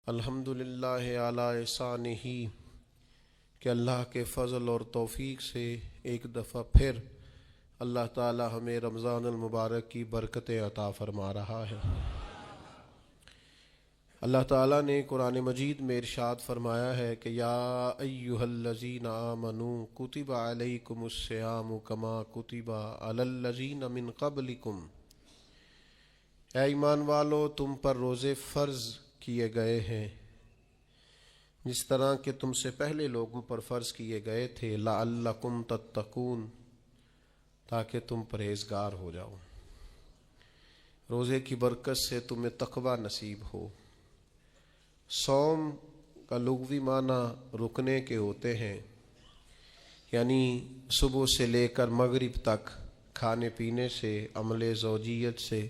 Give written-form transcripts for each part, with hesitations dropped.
الحمدللہ علی احسانہ کہ اللہ کے فضل اور توفیق سے ایک دفعہ پھر اللہ تعالی ہمیں رمضان المبارک کی برکتیں عطا فرما رہا ہے۔ اللہ تعالیٰ نے قرآن مجید میں ارشاد فرمایا ہے کہ یا ایہا الذین آمنوا کتب علیکم الصیام کما کتب علی الذین من قبلکم، اے ایمان والو تم پر روزے فرض کیے گئے ہیں جس طرح کہ تم سے پہلے لوگوں پر فرض کیے گئے تھے، لعلکم تتقون، تاکہ تم پرہیزگار ہو جاؤ۔ روزے کی برکت سے تمہیں تقوی نصیب ہو۔ صوم کا لغوی معنی رکنے کے ہوتے ہیں، یعنی صبح سے لے کر مغرب تک کھانے پینے سے، عمل زوجیت سے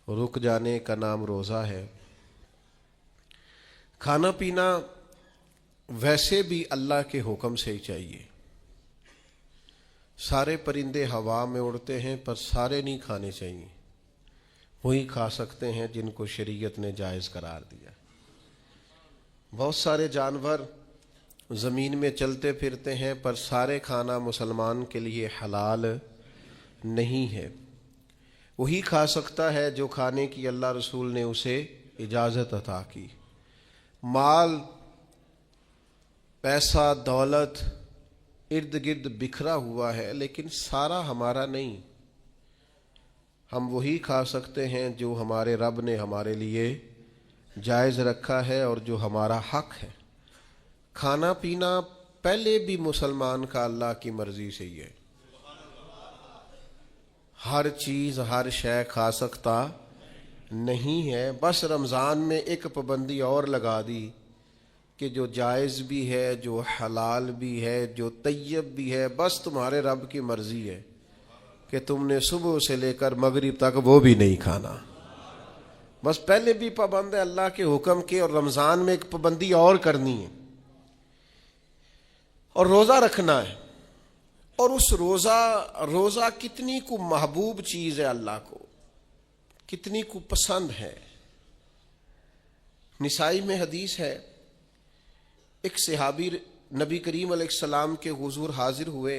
رک جانے کا نام روزہ ہے۔ کھانا پینا ویسے بھی اللہ کے حکم سے ہی چاہیے۔ سارے پرندے ہوا میں اڑتے ہیں پر سارے نہیں کھانے چاہیے، وہی کھا سکتے ہیں جن کو شریعت نے جائز قرار دیا۔ بہت سارے جانور زمین میں چلتے پھرتے ہیں پر سارے کھانا مسلمان کے لیے حلال نہیں ہے، وہی کھا سکتا ہے جو کھانے کی اللہ رسول نے اسے اجازت عطا کی۔ مال، پیسہ، دولت ارد گرد بکھرا ہوا ہے لیکن سارا ہمارا نہیں، ہم وہی کھا سکتے ہیں جو ہمارے رب نے ہمارے لیے جائز رکھا ہے اور جو ہمارا حق ہے۔ کھانا پینا پہلے بھی مسلمان کا اللہ کی مرضی سے ہی ہے، ہر چیز ہر شے کھا سکتا نہیں ہے۔ بس رمضان میں ایک پابندی اور لگا دی کہ جو جائز بھی ہے، جو حلال بھی ہے، جو طیب بھی ہے، بس تمہارے رب کی مرضی ہے کہ تم نے صبح سے لے کر مغرب تک وہ بھی نہیں کھانا۔ بس پہلے بھی پابند ہے اللہ کے حکم کے، اور رمضان میں ایک پابندی اور کرنی ہے اور روزہ رکھنا ہے۔ اور اس روزہ کتنی کو محبوب چیز ہے، اللہ کو کتنی کو پسند ہے۔ نسائی میں حدیث ہے، ایک صحابی نبی کریم علیہ السلام کے حضور حاضر ہوئے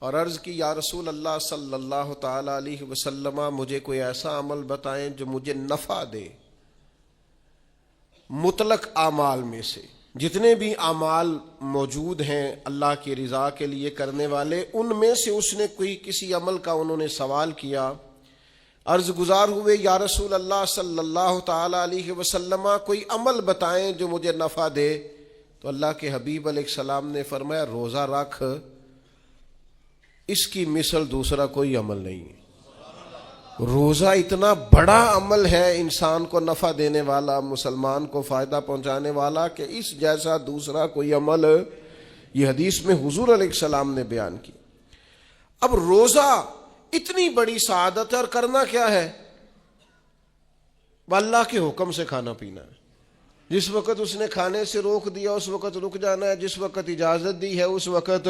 اور عرض کی یا رسول اللہ صلی اللہ تعالی علیہ وسلم، مجھے کوئی ایسا عمل بتائیں جو مجھے نفع دے۔ مطلق اعمال میں سے جتنے بھی اعمال موجود ہیں اللہ کی رضا کے لیے کرنے والے، ان میں سے اس نے کسی عمل کا انہوں نے سوال کیا۔ عرض گزار ہوئے یا رسول اللہ صلی اللہ تعالی علیہ وسلم، کوئی عمل بتائیں جو مجھے نفع دے۔ تو اللہ کے حبیب علیہ السلام نے فرمایا روزہ رکھ، اس کی مثل دوسرا کوئی عمل نہیں ہے۔ روزہ اتنا بڑا عمل ہے انسان کو نفع دینے والا، مسلمان کو فائدہ پہنچانے والا، کہ اس جیسا دوسرا کوئی عمل یہ حدیث میں حضور علیہ السلام نے بیان کی۔ اب روزہ اتنی بڑی سعادت ہے اور کرنا کیا ہے؟ اللہ کے حکم سے کھانا پینا ہے۔ جس وقت اس نے کھانے سے روک دیا اس وقت رک جانا ہے، جس وقت اجازت دی ہے اس وقت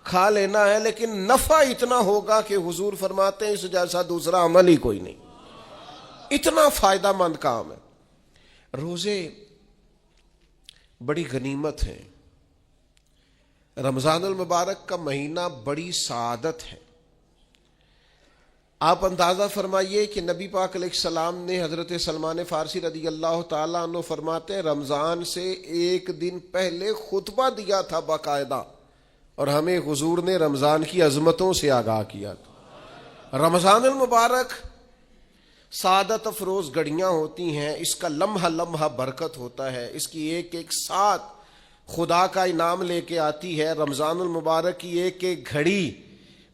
کھا لینا ہے، لیکن نفع اتنا ہوگا کہ حضور فرماتے ہیں اس جیسا دوسرا عمل ہی کوئی نہیں، اتنا فائدہ مند کام ہے۔ روزے بڑی غنیمت ہیں۔ رمضان المبارک کا مہینہ بڑی سعادت ہے۔ آپ اندازہ فرمائیے کہ نبی پاک علیہ السلام نے حضرت سلمان فارسی رضی اللہ تعالیٰ عنہ فرماتے ہیں رمضان سے ایک دن پہلے خطبہ دیا تھا باقاعدہ، اور ہمیں حضور نے رمضان کی عظمتوں سے آگاہ کیا تھا۔ رمضان المبارک سعادت افروز گھڑیاں ہوتی ہیں، اس کا لمحہ لمحہ برکت ہوتا ہے، اس کی ایک ایک ساتھ خدا کا انعام لے کے آتی ہے۔ رمضان المبارک کی ایک ایک گھڑی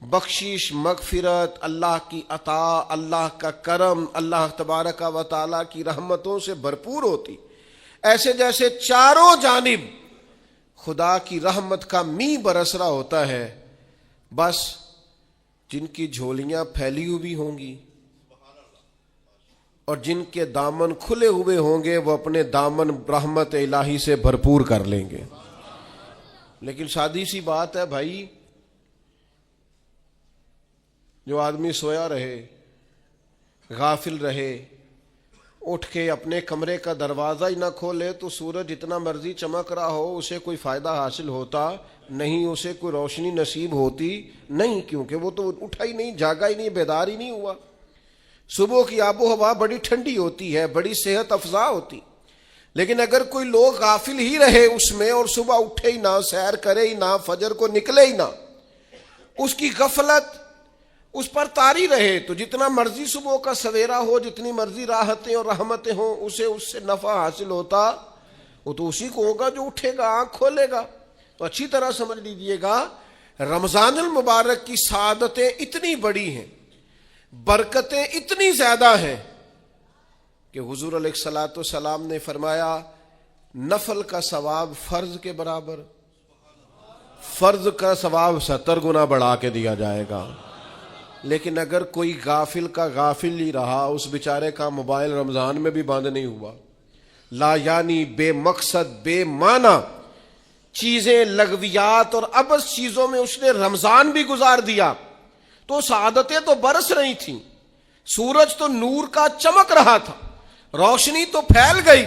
بخشش، مغفرت، اللہ کی عطا، اللہ کا کرم، اللہ تبارک و تعالیٰ کی رحمتوں سے بھرپور ہوتی، ایسے جیسے چاروں جانب خدا کی رحمت کا می برس رہا ہوتا ہے۔ بس جن کی جھولیاں پھیلی ہوئی ہوں گی اور جن کے دامن کھلے ہوئے ہوں گے وہ اپنے دامن رحمت الہی سے بھرپور کر لیں گے۔ لیکن سادی سی بات ہے بھائی، جو آدمی سویا رہے، غافل رہے، اٹھ کے اپنے کمرے کا دروازہ ہی نہ کھولے تو سورج جتنا مرضی چمک رہا ہو اسے کوئی فائدہ حاصل ہوتا نہیں، اسے کوئی روشنی نصیب ہوتی نہیں، کیونکہ وہ تو اٹھا ہی نہیں، جاگا ہی نہیں، بیدار ہی نہیں ہوا۔ صبح کی آب و ہوا بڑی ٹھنڈی ہوتی ہے، بڑی صحت افزا ہوتی، لیکن اگر کوئی لوگ غافل ہی رہے اس میں اور صبح اٹھے ہی نہ، سیر کرے ہی نہ، فجر کو نکلے ہی نہ، اس کی غفلت اس پر طاری رہے، تو جتنا مرضی صبح کا سویرا ہو، جتنی مرضی راحتیں اور رحمتیں ہوں، اسے اس سے نفع حاصل ہوتا وہ تو اسی کو ہوگا جو اٹھے گا، آنکھ کھولے گا۔ تو اچھی طرح سمجھ لیجئے گا، رمضان المبارک کی سعادتیں اتنی بڑی ہیں، برکتیں اتنی زیادہ ہیں کہ حضور علیہ الصلوۃ والسلام نے فرمایا نفل کا ثواب فرض کے برابر، فرض کا ثواب 70 گنا بڑھا کے دیا جائے گا۔ لیکن اگر کوئی غافل کا غافل ہی رہا، اس بیچارے کا موبائل رمضان میں بھی بند نہیں ہوا، لا یعنی بے مقصد بے معنی چیزیں، لغویات اور عبث چیزوں میں اس نے رمضان بھی گزار دیا، تو سعادتیں تو برس رہی تھیں، سورج تو نور کا چمک رہا تھا، روشنی تو پھیل گئی،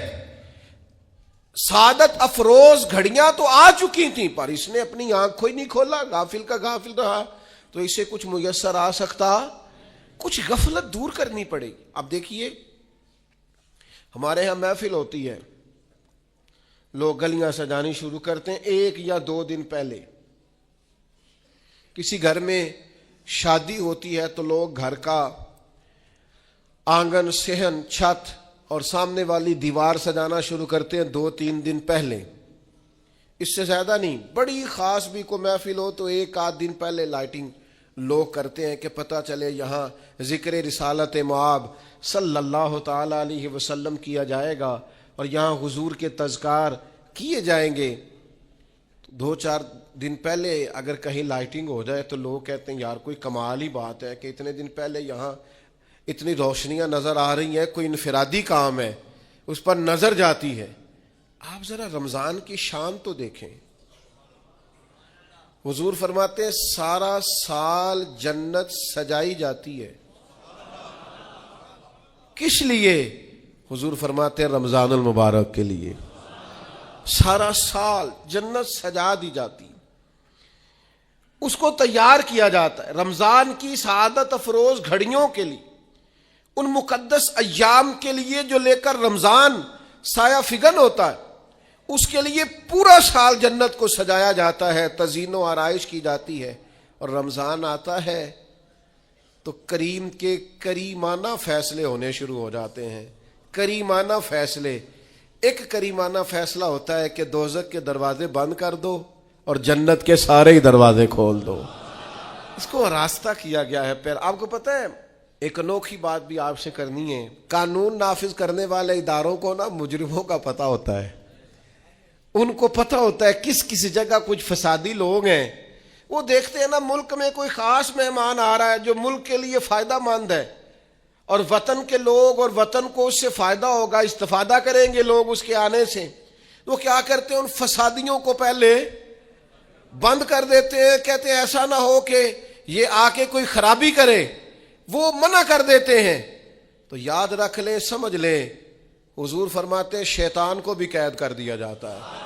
سعادت افروز گھڑیاں تو آ چکی تھیں، پر اس نے اپنی آنکھ کو ہی نہیں کھولا، غافل کا غافل رہا، تو اسے کچھ میسر آ سکتا، کچھ غفلت دور کرنی پڑے گی۔ اب دیکھیے ہمارے ہاں محفل ہوتی ہے، لوگ گلیاں سجانی شروع کرتے ہیں 1 یا 2 دن پہلے، کسی گھر میں شادی ہوتی ہے تو لوگ گھر کا آنگن، صحن، چھت اور سامنے والی دیوار سجانا شروع کرتے ہیں 2-3 دن پہلے، اس سے زیادہ نہیں۔ بڑی خاص بھی کو محفل ہو تو 1-8 دن پہلے لائٹنگ لوگ کرتے ہیں کہ پتہ چلے یہاں ذکر رسالت مآب صلی اللہ تعالی علیہ وسلم کیا جائے گا اور یہاں حضور کے تذکار کیے جائیں گے۔ 2-4 دن پہلے اگر کہیں لائٹنگ ہو جائے تو لوگ کہتے ہیں یار کوئی کمال ہی بات ہے کہ اتنے دن پہلے یہاں اتنی روشنیاں نظر آ رہی ہیں، کوئی انفرادی کام ہے، اس پر نظر جاتی ہے۔ آپ ذرا رمضان کی شان تو دیکھیں، حضور فرماتے ہیں سارا سال جنت سجائی جاتی ہے، کس لیے؟ حضور فرماتے ہیں رمضان المبارک کے لیے، سارا سال جنت سجا دی جاتی، اس کو تیار کیا جاتا ہے رمضان کی سعادت افروز گھڑیوں کے لیے، ان مقدس ایام کے لیے جو لے کر رمضان سایہ فگن ہوتا ہے، اس کے لیے پورا سال جنت کو سجایا جاتا ہے، تزئین و آرائش کی جاتی ہے، اور رمضان آتا ہے تو کریم کے کریمانہ فیصلے ہونے شروع ہو جاتے ہیں۔ کریمانہ فیصلے، ایک کریمانہ فیصلہ ہوتا ہے کہ دوزخ کے دروازے بند کر دو اور جنت کے سارے ہی دروازے کھول دو، اس کو راستہ کیا گیا ہے۔ پھر آپ کو پتہ ہے ایک انوکھی بات بھی آپ سے کرنی ہے، قانون نافذ کرنے والے اداروں کو نا مجرموں کا پتہ ہوتا ہے، ان کو پتہ ہوتا ہے کس جگہ کچھ فسادی لوگ ہیں، وہ دیکھتے ہیں نا ملک میں کوئی خاص مہمان آ رہا ہے جو ملک کے لیے فائدہ مند ہے، اور وطن کے لوگ اور وطن کو اس سے فائدہ ہوگا، استفادہ کریں گے لوگ اس کے آنے سے، وہ کیا کرتے ہیں ان فسادیوں کو پہلے بند کر دیتے ہیں، کہتے ہیں ایسا نہ ہو کہ یہ آ کے کوئی خرابی کرے، وہ منع کر دیتے ہیں۔ تو یاد رکھ لیں، سمجھ لیں، حضور فرماتے ہیں شیطان کو بھی قید کر دیا جاتا ہے۔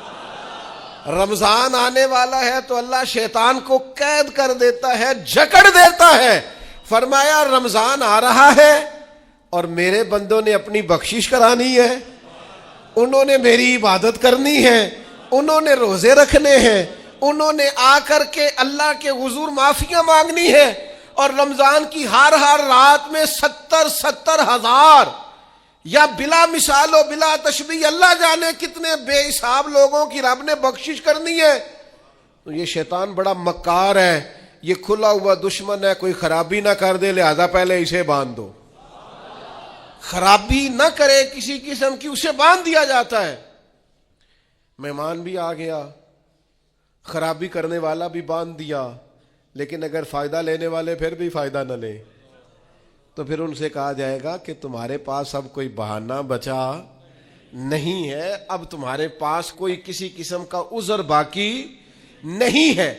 رمضان آنے والا ہے تو اللہ شیطان کو قید کر دیتا ہے، جکڑ دیتا ہے۔ فرمایا رمضان آ رہا ہے اور میرے بندوں نے اپنی بخشش کرانی ہے، انہوں نے میری عبادت کرنی ہے، انہوں نے روزے رکھنے ہیں، انہوں نے آ کر کے اللہ کے حضور معافیاں مانگنی ہے، اور رمضان کی ہر رات میں 70 ہزار یا بلا مثال و بلا تشبیہ اللہ جانے کتنے بے حساب لوگوں کی رب نے بخشش کرنی ہے۔ تو یہ شیطان بڑا مکار ہے، یہ کھلا ہوا دشمن ہے، کوئی خرابی نہ کر دے لہذا پہلے اسے باندھ دو، خرابی نہ کرے کسی قسم کی اسے باندھ دیا جاتا ہے۔ مہمان بھی آ گیا، خرابی کرنے والا بھی باندھ دیا، لیکن اگر فائدہ لینے والے پھر بھی فائدہ نہ لے تو پھر ان سے کہا جائے گا کہ تمہارے پاس اب کوئی بہانہ بچا نہیں ہے، اب تمہارے پاس کوئی کسی قسم کا عذر باقی نہیں ہے،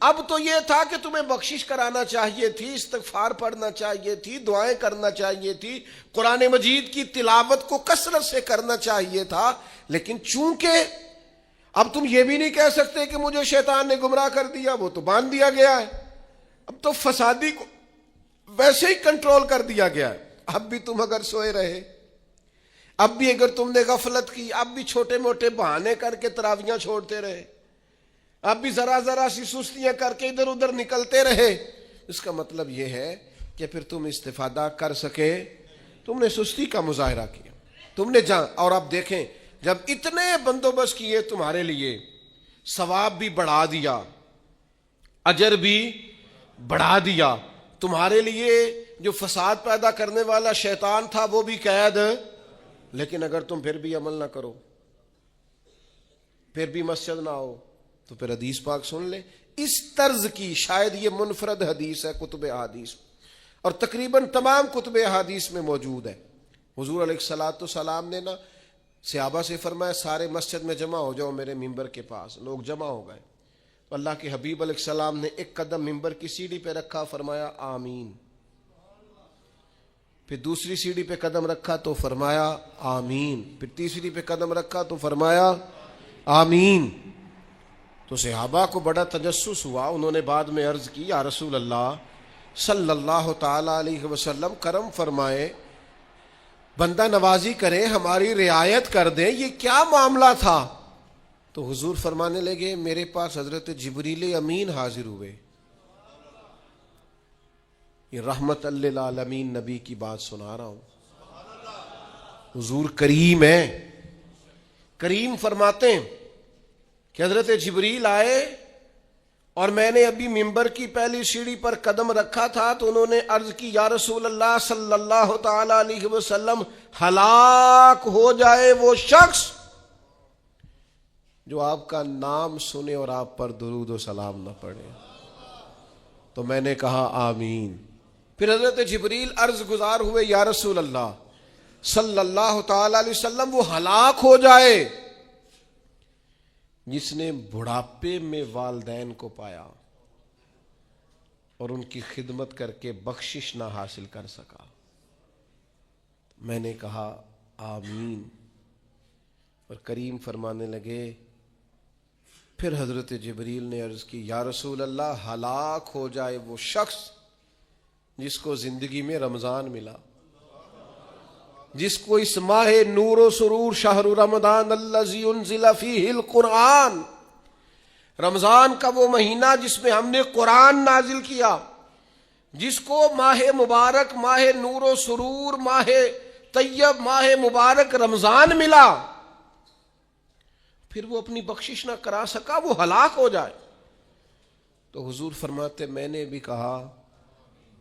اب تو یہ تھا کہ تمہیں بخشش کرانا چاہیے تھی، استغفار پڑھنا چاہیے تھی، دعائیں کرنا چاہیے تھی، قرآن مجید کی تلاوت کو کثرت سے کرنا چاہیے تھا، لیکن چونکہ اب تم یہ بھی نہیں کہہ سکتے کہ مجھے شیطان نے گمراہ کر دیا، وہ تو باندھ دیا گیا ہے، اب تو فسادی کو ویسے ہی کنٹرول کر دیا گیا ہے۔ اب بھی تم اگر سوئے رہے، اب بھی اگر تم نے غفلت کی، اب بھی چھوٹے موٹے بہانے کر کے تراویاں چھوڑتے رہے، اب بھی ذرا ذرا سی سستیاں کر کے ادھر ادھر نکلتے رہے، اس کا مطلب یہ ہے کہ پھر تم استفادہ کر سکے، تم نے سستی کا مظاہرہ کیا، تم نے اور اب دیکھیں جب اتنے بندوبست کیے تمہارے لیے، ثواب بھی بڑھا دیا، اجر بھی بڑھا دیا، تمہارے لیے جو فساد پیدا کرنے والا شیطان تھا وہ بھی قید، لیکن اگر تم پھر بھی عمل نہ کرو، پھر بھی مسجد نہ آؤ، تو پھر حدیث پاک سن لیں۔ اس طرز کی شاید یہ منفرد حدیث ہے کتب احادیث، اور تقریباً تمام کتب احادیث میں موجود ہے۔ حضور علیہ الصلوۃ والسلام نے نا صحابہ سے فرمایا سارے مسجد میں جمع ہو جاؤ میرے ممبر کے پاس، لوگ جمع ہو گئے تو اللہ کے حبیب علیہ السلام نے ایک قدم ممبر کی سیڑھی پہ رکھا، فرمایا آمین، پھر دوسری سیڑھی پہ قدم رکھا تو فرمایا آمین، پھر تیسری پہ قدم رکھا تو فرمایا آمین۔ تو صحابہ کو بڑا تجسس ہوا، انہوں نے بعد میں عرض کی یا رسول اللہ صلی اللہ تعالی علیہ وسلم کرم فرمائے، بندہ نوازی کریں، ہماری رعایت کر دیں، یہ کیا معاملہ تھا؟ تو حضور فرمانے لگے میرے پاس حضرت جبریل امین حاضر ہوئے، یہ رحمت للعالمین نبی کی بات سنا رہا ہوں، حضور کریم ہے، کریم فرماتے ہیں کہ حضرت جبریل آئے اور میں نے ابھی ممبر کی پہلی سیڑھی پر قدم رکھا تھا تو انہوں نے عرض کی یا رسول اللہ صلی اللہ تعالی علیہ وسلم ہلاک ہو جائے وہ شخص جو آپ کا نام سنے اور آپ پر درود و سلام نہ پڑھے۔ تو میں نے کہا آمین۔ پھر حضرت جبریل عرض گزار ہوئے یا رسول اللہ صلی اللہ تعالی علیہ وسلم وہ ہلاک ہو جائے جس نے بڑھاپے میں والدین کو پایا اور ان کی خدمت کر کے بخشش نہ حاصل کر سکا۔ میں نے کہا آمین، اور کریم فرمانے لگے پھر حضرت جبریل نے عرض کی یا رسول اللہ ہلاک ہو جائے وہ شخص جس کو زندگی میں رمضان ملا، جس کو اس ماہ نور و سرور شہر رمضان الذی انزل فیہ القرآن، رمضان کا وہ مہینہ جس میں ہم نے قرآن نازل کیا، جس کو ماہ مبارک، ماہ نور و سرور، ماہ طیب، ماہ مبارک رمضان ملا، پھر وہ اپنی بخشش نہ کرا سکا، وہ ہلاک ہو جائے۔ تو حضور فرماتے میں نے بھی کہا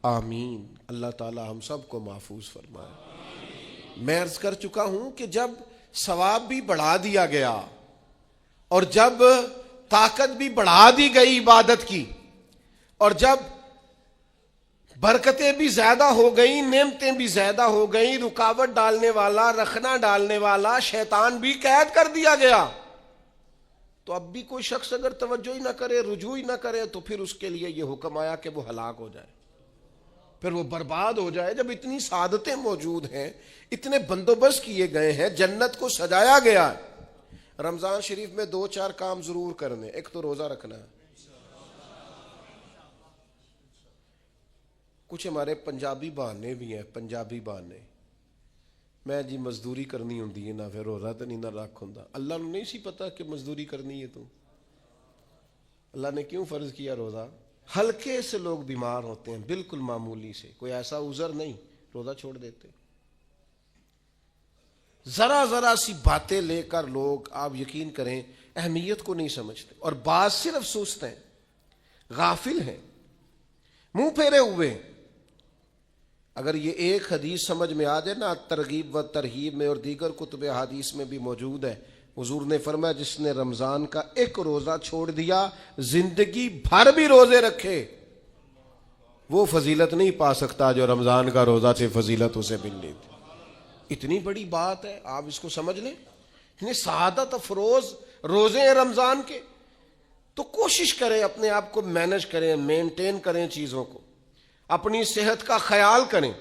آمین، اللہ تعالی ہم سب کو محفوظ فرمائے۔ میں عرض کر چکا ہوں کہ جب ثواب بھی بڑھا دیا گیا اور جب طاقت بھی بڑھا دی گئی عبادت کی، اور جب برکتیں بھی زیادہ ہو گئیں، نعمتیں بھی زیادہ ہو گئیں، رکاوٹ ڈالنے والا، رخنہ ڈالنے والا شیطان بھی قید کر دیا گیا، تو اب بھی کوئی شخص اگر توجہ ہی نہ کرے، رجوع ہی نہ کرے، تو پھر اس کے لیے یہ حکم آیا کہ وہ ہلاک ہو جائے، پھر وہ برباد ہو جائے۔ جب اتنی سعادتیں موجود ہیں، اتنے بندوبست کیے گئے ہیں، جنت کو سجایا گیا ہے، رمضان شریف میں 2-4 کام ضرور کرنے، ایک تو روزہ رکھنا ہے۔ کچھ ہمارے پنجابی بہانے بھی ہیں، پنجابی بہانے، میں جی مزدوری کرنی ہوندی ہے نا، پھر روزہ تو نہیں نہ رکھ ہوندا۔ اللہ نے نہیں سی پتا کہ مزدوری کرنی ہے، تو اللہ نے کیوں فرض کیا روزہ؟ ہلکے سے لوگ بیمار ہوتے ہیں، بالکل معمولی سے، کوئی ایسا عذر نہیں، روزہ چھوڑ دیتے۔ ذرا ذرا سی باتیں لے کر لوگ، آپ یقین کریں، اہمیت کو نہیں سمجھتے، اور بعض صرف سست ہیں، غافل ہیں، منہ پھیرے ہوئے ہیں۔ اگر یہ ایک حدیث سمجھ میں آ جائے نا، ترغیب و ترہیب میں اور دیگر کتب حدیث میں بھی موجود ہے، حضور نے فرمایا جس نے رمضان کا ایک روزہ چھوڑ دیا، زندگی بھر بھی روزے رکھے، وہ فضیلت نہیں پا سکتا جو رمضان کا روزہ سے فضیلت اسے ملنی تھی۔ اتنی بڑی بات ہے، آپ اس کو سمجھ لیں، اتنے سعادت افروز روزے ہیں رمضان کے۔ تو کوشش کریں اپنے آپ کو مینج کریں، مینٹین کریں چیزوں کو، اپنی صحت کا خیال کریں۔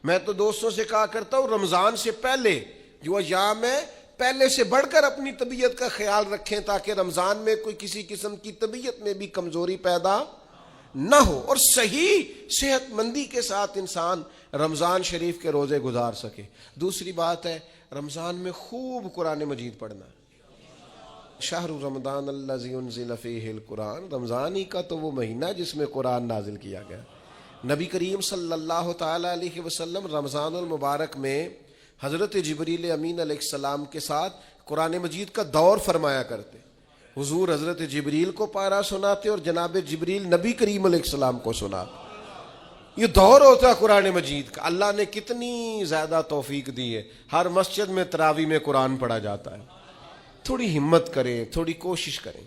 میں تو دوستوں سے کہا کرتا ہوں رمضان سے پہلے جو ایام ہے پہلے سے بڑھ کر اپنی طبیعت کا خیال رکھیں تاکہ رمضان میں کوئی کسی قسم کی طبیعت میں بھی کمزوری پیدا نہ ہو اور صحیح صحت مندی کے ساتھ انسان رمضان شریف کے روزے گزار سکے۔ دوسری بات ہے رمضان میں خوب قرآن مجید پڑھنا۔ شہر رمضان الذی انزل فیہ القرآن، رمضان ہی کا تو وہ مہینہ جس میں قرآن نازل کیا گیا۔ نبی کریم صلی اللہ تعالی علیہ وسلم رمضان المبارک میں حضرت جبریل امین علیہ السلام کے ساتھ قرآن مجید کا دور فرمایا کرتے۔ حضور حضرت جبریل کو پارہ سناتے اور جناب جبریل نبی کریم علیہ السلام کو سناتے۔ یہ دور ہوتا ہے قرآن مجید کا۔ اللہ نے کتنی زیادہ توفیق دی ہے، ہر مسجد میں تراویح میں قرآن پڑھا جاتا ہے۔ تھوڑی ہمت کریں، تھوڑی کوشش کریں۔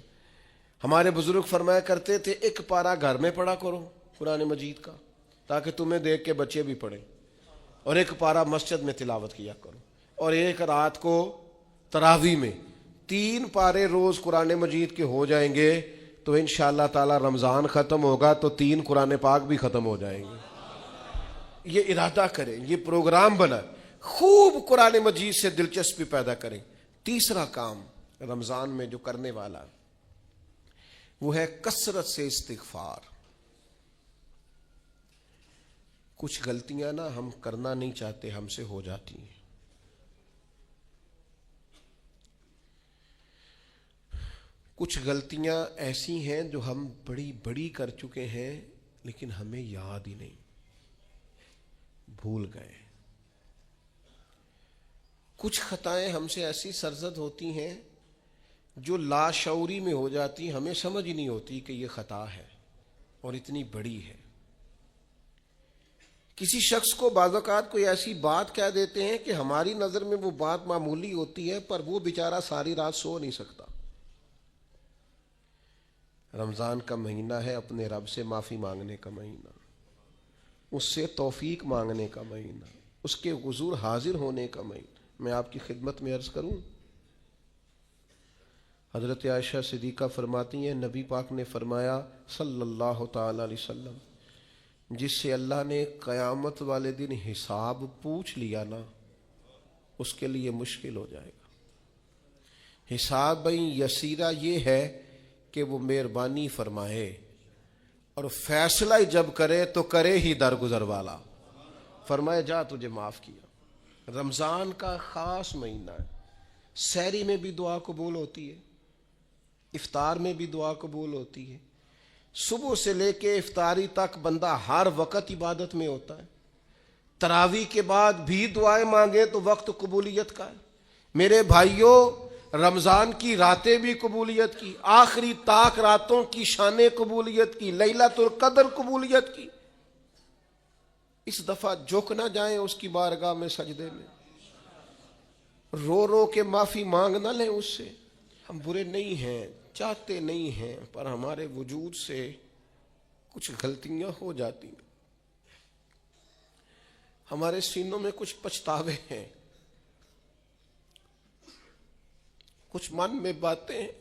ہمارے بزرگ فرمایا کرتے تھے ایک پارہ گھر میں پڑھا کرو قرآن مجید کا تاکہ تمہیں دیکھ کے بچے بھی پڑھیں، اور ایک پارہ مسجد میں تلاوت کیا کرو، اور ایک رات کو تراویح میں 3 پارے روز قرآن مجید کے ہو جائیں گے تو انشاءاللہ تعالی رمضان ختم ہوگا تو 3 قرآن پاک بھی ختم ہو جائیں گے۔ یہ ارادہ کریں، یہ پروگرام بنا، خوب قرآن مجید سے دلچسپی پیدا کریں۔ تیسرا کام رمضان میں جو کرنے والا وہ ہے کثرت سے استغفار۔ کچھ غلطیاں نا ہم کرنا نہیں چاہتے، ہم سے ہو جاتی ہیں۔ کچھ غلطیاں ایسی ہیں جو ہم بڑی بڑی کر چکے ہیں لیکن ہمیں یاد ہی نہیں، بھول گئے۔ کچھ خطائیں ہم سے ایسی سرزد ہوتی ہیں جو لاشعوری میں ہو جاتی، ہمیں سمجھ ہی نہیں ہوتی کہ یہ خطا ہے اور اتنی بڑی ہے۔ کسی شخص کو بعض اوقات کوئی ایسی بات کہہ دیتے ہیں کہ ہماری نظر میں وہ بات معمولی ہوتی ہے پر وہ بیچارہ ساری رات سو نہیں سکتا۔ رمضان کا مہینہ ہے اپنے رب سے معافی مانگنے کا مہینہ، اس سے توفیق مانگنے کا مہینہ، اس کے حضور حاضر ہونے کا مہینہ۔ میں آپ کی خدمت میں عرض کروں، حضرت عائشہ صدیقہ فرماتی ہیں نبی پاک نے فرمایا صلی اللہ تعالی علیہ وسلم، جس سے اللہ نے قیامت والے دن حساب پوچھ لیا نا اس کے لیے مشکل ہو جائے گا۔ حساب یسیرہ یہ ہے کہ وہ مہربانی فرمائے اور فیصلہ جب کرے تو کرے ہی درگزر والا، فرمائے جا تجھے معاف کیا۔ رمضان کا خاص مہینہ ہے، سحری میں بھی دعا قبول ہوتی ہے، افطار میں بھی دعا قبول ہوتی ہے، صبح سے لے کے افطاری تک بندہ ہر وقت عبادت میں ہوتا ہے۔ تراویح کے بعد بھی دعائیں مانگے تو وقت قبولیت کا ہے۔ میرے بھائیوں، رمضان کی راتیں بھی قبولیت کی، آخری طاق راتوں کی شان قبولیت کی، لیلۃ القدر قبولیت کی۔ اس دفعہ جھک نہ جائیں اس کی بارگاہ میں سجدے میں، رو رو کے معافی مانگ نہ لیں اس سے۔ ہم برے نہیں ہیں، چاہتے نہیں ہیں، پر ہمارے وجود سے کچھ غلطیاں ہو جاتی ہیں، ہمارے سینوں میں کچھ پچھتاوے ہیں، کچھ من میں باتیں ہیں۔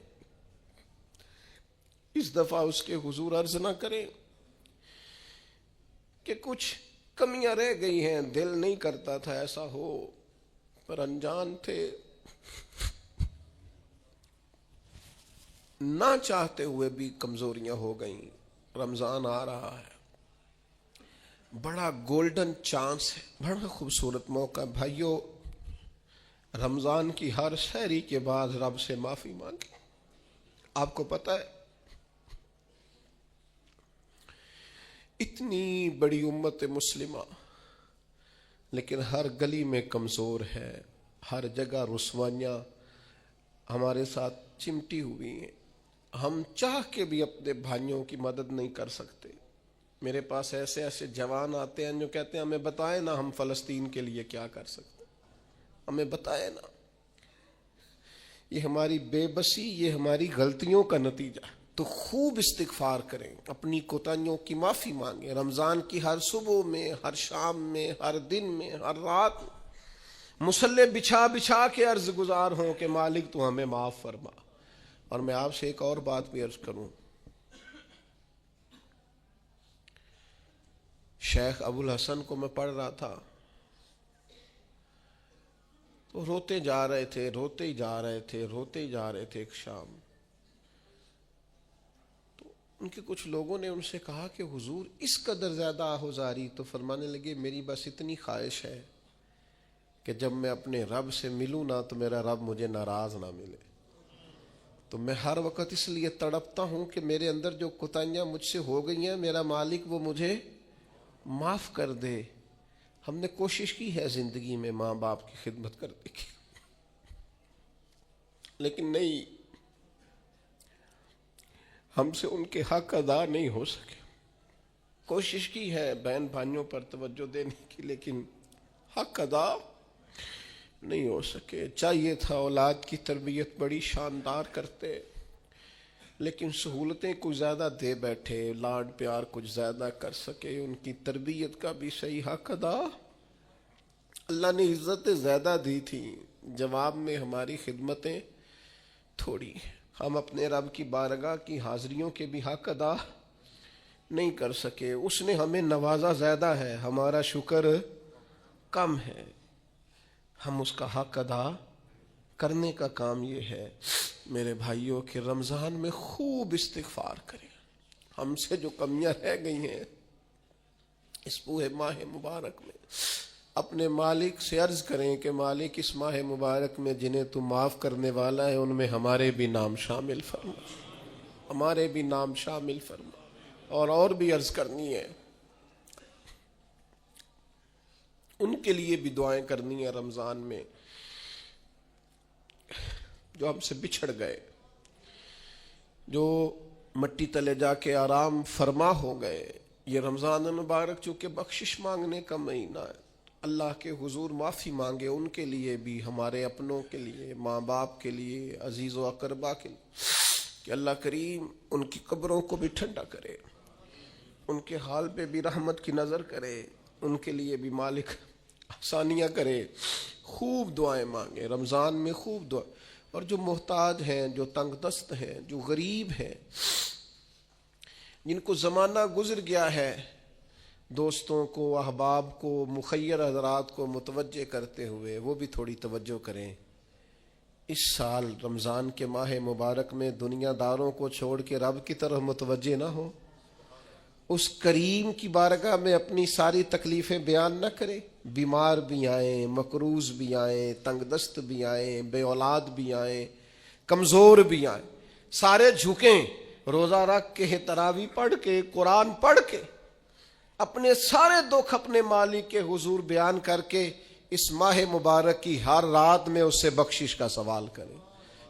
اس دفعہ اس کے حضور عرض نہ کریں کہ کچھ کمیاں رہ گئی ہیں، دل نہیں کرتا تھا ایسا ہو پر انجان تھے، نہ چاہتے ہوئے بھی کمزوریاں ہو گئیں۔ رمضان آ رہا ہے، بڑا گولڈن چانس ہے، بڑا خوبصورت موقع۔ بھائیو، رمضان کی ہر سحری کے بعد رب سے معافی مانگیں۔ آپ کو پتہ ہے اتنی بڑی امت مسلمہ لیکن ہر گلی میں کمزور ہے، ہر جگہ رسوائیاں ہمارے ساتھ چمٹی ہوئی ہیں۔ ہم چاہ کے بھی اپنے بھائیوں کی مدد نہیں کر سکتے۔ میرے پاس ایسے ایسے جوان آتے ہیں جو کہتے ہیں ہمیں بتائیں نا ہم فلسطین کے لیے کیا کر سکتے، ہمیں بتائیں نا۔ یہ ہماری بے بسی، یہ ہماری غلطیوں کا نتیجہ ہے۔ تو خوب استغفار کریں، اپنی کوتاہیوں کی معافی مانگیں۔ رمضان کی ہر صبح میں، ہر شام میں، ہر دن میں، ہر رات میں مصلی بچھا بچھا کے عرض گزار ہوں کہ مالک تو ہمیں معاف فرما۔ اور میں آپ سے ایک اور بات بھی عرض کروں، شیخ ابو الحسن کو میں پڑھ رہا تھا تو روتے جا رہے تھے ایک شام تو ان کے کچھ لوگوں نے ان سے کہا کہ حضور اس قدر زیادہ آہوزاری، تو فرمانے لگے میری بس اتنی خواہش ہے کہ جب میں اپنے رب سے ملوں نا تو میرا رب مجھے ناراض نہ ملے، تو میں ہر وقت اس لیے تڑپتا ہوں کہ میرے اندر جو کوتاہیاں مجھ سے ہو گئی ہیں میرا مالک وہ مجھے معاف کر دے۔ ہم نے کوشش کی ہے زندگی میں ماں باپ کی خدمت کرنے کی، لیکن نہیں، ہم سے ان کے حق ادا نہیں ہو سکے۔ کوشش کی ہے بہن بھائیوں پر توجہ دینے کی، لیکن حق ادا نہیں ہو سکے۔ چاہیے تھا اولاد کی تربیت بڑی شاندار کرتے، لیکن سہولتیں کچھ زیادہ دے بیٹھے، لاڈ پیار کچھ زیادہ کر سکے، ان کی تربیت کا بھی صحیح حق ادا۔ اللہ نے عزتیں زیادہ دی تھی، جواب میں ہماری خدمتیں تھوڑی، ہم اپنے رب کی بارگاہ کی حاضریوں کے بھی حق ادا نہیں کر سکے۔ اس نے ہمیں نوازا زیادہ ہے، ہمارا شکر کم ہے، ہم اس کا حق ادا کرنے کا کام یہ ہے۔ میرے بھائیوں کہ رمضان میں خوب استغفار کریں، ہم سے جو کمیاں رہ گئی ہیں اس پورے ماہ مبارک میں، اپنے مالک سے عرض کریں کہ مالک اس ماہ مبارک میں جنہیں تو معاف کرنے والا ہے ان میں ہمارے بھی نام شامل فرما، ہمارے بھی نام شامل فرما۔ اور بھی عرض کرنی ہے، ان کے لیے بھی دعائیں کرنی ہے رمضان میں جو ہم سے بچھڑ گئے، جو مٹی تلے جا کے آرام فرما ہو گئے۔ یہ رمضان المبارک چونکہ بخشش مانگنے کا مہینہ ہے، اللہ کے حضور معافی مانگے ان کے لیے بھی، ہمارے اپنوں کے لیے، ماں باپ کے لیے، عزیز و اقربا کے لیے، کہ اللہ کریم ان کی قبروں کو بھی ٹھنڈا کرے، ان کے حال پہ بھی رحمت کی نظر کرے، ان کے لیے بھی مالک آسانیاں کرے۔ خوب دعائیں مانگے رمضان میں، خوب دعا۔ اور جو محتاج ہیں، جو تنگ دست ہیں، جو غریب ہیں، جن کو زمانہ گزر گیا ہے، دوستوں کو، احباب کو، مخیر حضرات کو متوجہ کرتے ہوئے وہ بھی تھوڑی توجہ کریں۔ اس سال رمضان کے ماہ مبارک میں دنیا داروں کو چھوڑ کے رب کی طرف متوجہ نہ ہو، اس کریم کی بارگاہ میں اپنی ساری تکلیفیں بیان نہ کرے۔ بیمار بھی آئیں، مقروض بھی آئیں، تنگ دست بھی آئیں، بے اولاد بھی آئیں، کمزور بھی آئیں، سارے جھکیں، روزہ رکھ کے، تراویح پڑھ کے، قرآن پڑھ کے، اپنے سارے دکھ اپنے مالک کے حضور بیان کر کے اس ماہ مبارک کی ہر رات میں اس سے بخشش کا سوال کریں،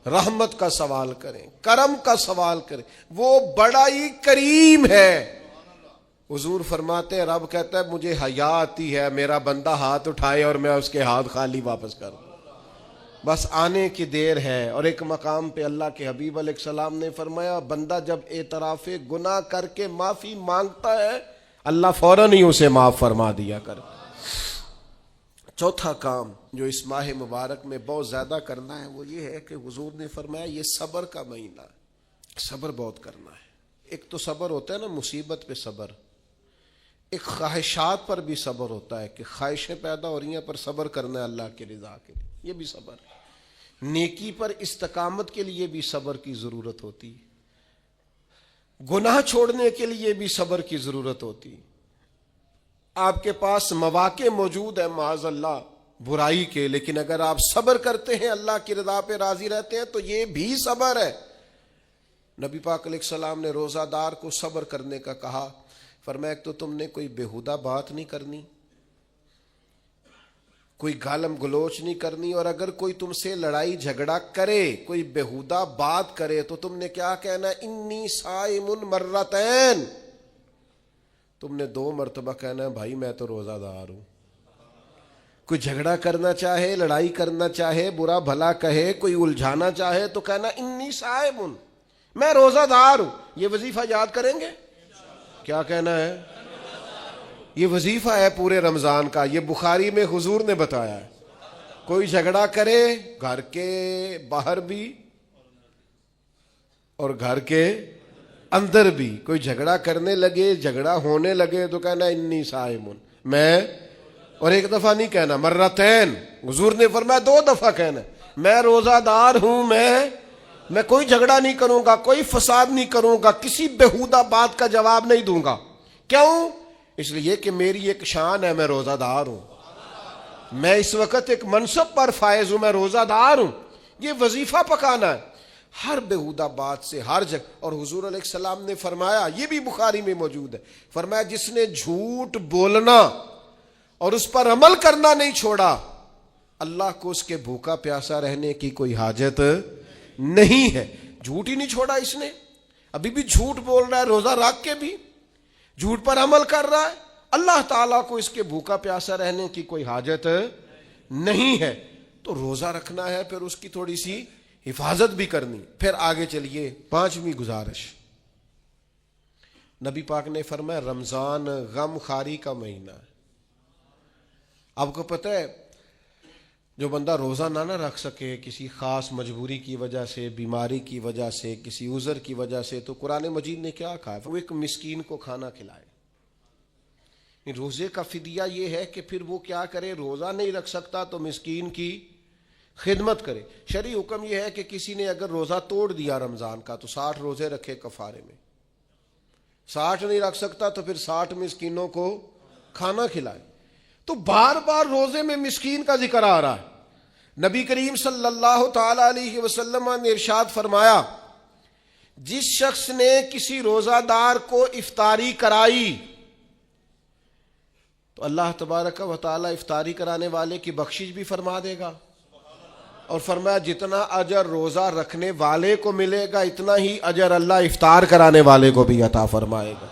رحمت کا سوال کریں، کرم کا سوال کریں۔ وہ بڑا ہی کریم ہے۔ حضور فرماتے ہیں، رب کہتا ہے مجھے حیا آتی ہے میرا بندہ ہاتھ اٹھائے اور میں اس کے ہاتھ خالی واپس کر دوں، بس آنے کی دیر ہے۔ اور ایک مقام پہ اللہ کے حبیب علیہ السلام نے فرمایا، بندہ جب اعتراف گناہ کر کے معافی مانگتا ہے اللہ فوراً ہی اسے معاف فرما دیا کر۔ چوتھا کام جو اس ماہ مبارک میں بہت زیادہ کرنا ہے وہ یہ ہے کہ حضور نے فرمایا یہ صبر کا مہینہ ہے، صبر بہت کرنا ہے۔ ایک تو صبر ہوتا ہے نا مصیبت پہ صبر، ایک خواہشات پر بھی صبر ہوتا ہے کہ خواہشیں پیدا ہو رہی ہیں پر صبر کرنا ہے اللہ کی رضا کے لیے، یہ بھی صبر ہے۔ نیکی پر استقامت کے لیے بھی صبر کی ضرورت ہوتی، گناہ چھوڑنے کے لیے بھی صبر کی ضرورت ہوتی۔ آپ کے پاس مواقع موجود ہے معاذ اللہ برائی کے، لیکن اگر آپ صبر کرتے ہیں اللہ کی رضا پہ راضی رہتے ہیں تو یہ بھی صبر ہے۔ نبی پاک علیہ السلام نے روزہ دار کو صبر کرنے کا کہا، فرمایا کہ تو تم نے کوئی بےہودہ بات نہیں کرنی، کوئی گالم گلوچ نہیں کرنی، اور اگر کوئی تم سے لڑائی جھگڑا کرے، کوئی بےہودہ بات کرے تو تم نے کیا کہنا، انی صائم مرتین، تم نے 2 مرتبہ کہنا ہے بھائی میں تو روزہ دار ہوں۔ کوئی جھگڑا کرنا چاہے، لڑائی کرنا چاہے، برا بھلا کہے، کوئی الجھانا چاہے تو کہنا انی صائم، میں روزہ دار ہوں۔ یہ وظیفہ یاد کریں گے؟ کیا کہنا ہے؟ یہ وظیفہ ہے پورے رمضان کا، یہ بخاری میں حضور نے بتایا ہے۔ کوئی جھگڑا کرے گھر کے باہر بھی اور گھر کے اندر بھی کوئی جھگڑا کرنے لگے، جھگڑا ہونے لگے تو کہنا انی صائمن، میں، اور ایک دفعہ نہیں کہنا، مرتین، حضور نے فرمایا 2 دفعہ کہنا، میں روزہ دار ہوں، میں کوئی جھگڑا نہیں کروں گا، کوئی فساد نہیں کروں گا، کسی بےہودہ بات کا جواب نہیں دوں گا۔ کیوں؟ اس لیے کہ میری ایک شان ہے، میں روزہ دار ہوں، میں اس وقت ایک منصب پر فائز ہوں، میں روزہ دار ہوں، یہ وظیفہ پکانا ہے ہر بےہودہ بات سے، ہر جگہ۔ اور حضور علیہ السلام نے فرمایا، یہ بھی بخاری میں موجود ہے، فرمایا جس نے جھوٹ بولنا اور اس پر عمل کرنا نہیں چھوڑا، اللہ کو اس کے بھوکا پیاسا رہنے کی کوئی حاجت نہیں ہے۔ جھوٹ ہی نہیں چھوڑا اس نے، ابھی بھی جھوٹ بول رہا ہے، روزہ رکھ کے بھی جھوٹ پر عمل کر رہا ہے، اللہ تعالیٰ کو اس کے بھوکا پیاسا رہنے کی کوئی حاجت نہیں ہے۔ تو روزہ رکھنا ہے، پھر اس کی تھوڑی سی حفاظت بھی کرنی۔ پھر آگے چلیے، 5ویں گزارش، نبی پاک نے فرمایا رمضان غم خاری کا مہینہ ہے۔ آپ کو پتہ ہے جو بندہ روزہ نہ رکھ سکے کسی خاص مجبوری کی وجہ سے، بیماری کی وجہ سے، کسی عذر کی وجہ سے، تو قرآن مجید نے کیا کہا؟ وہ ایک مسکین کو کھانا کھلائے۔ روزے کا فدیہ یہ ہے کہ پھر وہ کیا کرے، روزہ نہیں رکھ سکتا تو مسکین کی خدمت کرے۔ شرعی حکم یہ ہے کہ کسی نے اگر روزہ توڑ دیا رمضان کا تو 60 روزے رکھے کفارے میں، 60 نہیں رکھ سکتا تو پھر 60 مسکینوں کو کھانا کھلائے۔ تو بار بار روزے میں مسکین کا ذکر آ رہا ہے۔ نبی کریم صلی اللہ تعالی علیہ وسلم نے ارشاد فرمایا، جس شخص نے کسی روزہ دار کو افطاری کرائی تو اللہ تبارک و تعالی افطاری کرانے والے کی بخشش بھی فرما دے گا، اور فرمایا جتنا اجر روزہ رکھنے والے کو ملے گا اتنا ہی اجر اللہ افطار کرانے والے کو بھی عطا فرمائے گا۔